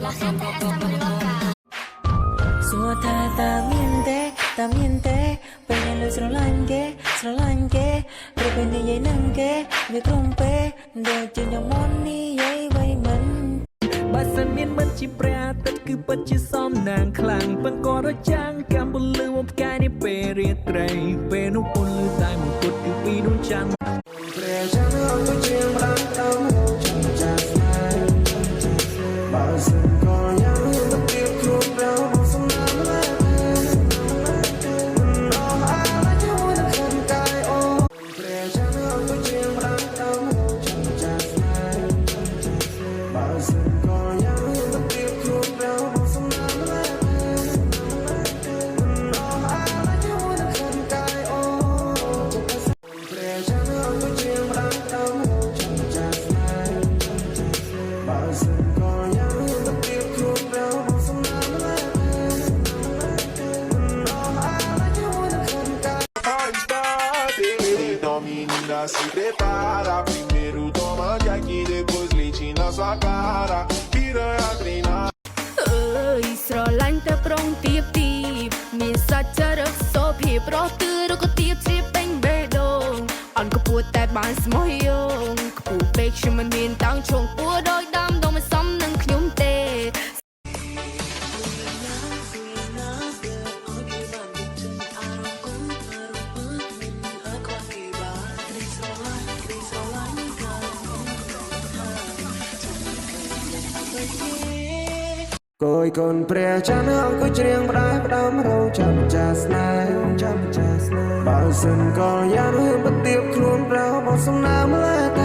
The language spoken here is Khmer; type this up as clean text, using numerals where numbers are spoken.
La gente está muy loca. សួរថាតើមានទេពេលនៅលើស្រឡាញ់គេឬពេលនិយាយនឹងគេវាក្រុមពេដូចជាខ្ញុំមុននិយាយໄວមិនបើសិនមានមិនជាព្រះអាទិត្យគឺពិតជាសំណាងខ្លាំងប៉ុន្តែរចាំងកម្មពលលឺមកផ្កាយនេះពេលរាត្រីពេលនោះពលលឺតែមកគត់គឺពីដួងច័ន្ទព្រះចាំអត់ទៅជាងប្រាំតាមចាំចាស់ស្នេហ៍បើសិនក៏យ៉ាងមានទៅទៀតខ្លួនเราមកសំណាងឡើយSe prepara, primeiro toma que aqui depois leite na sua cara, piranha treinar. ស្រឡាញ់តែប្រុងទៀបមានសាច់ចរិតសុភាពរស់ទឿរក៏ទៀបជ្រាបពេញបេះដូងអន់ក៏ពួតតែបានស្មោះយោងខ្ពស់ពេកខ្ញុំមិនមានតាំងឈងពួរដោយដាំដងមិនសមនឹងខ្ញុំទេគយកូនព្រះចានអង្គុយច្រៀងផ្ដាយផ្ដាំរោចាំចាស់ស្នេហ៍បើសិនក៏យ៉ាងរឿងបទៀបខ្លួនប្រោមកសំណាមលែតែ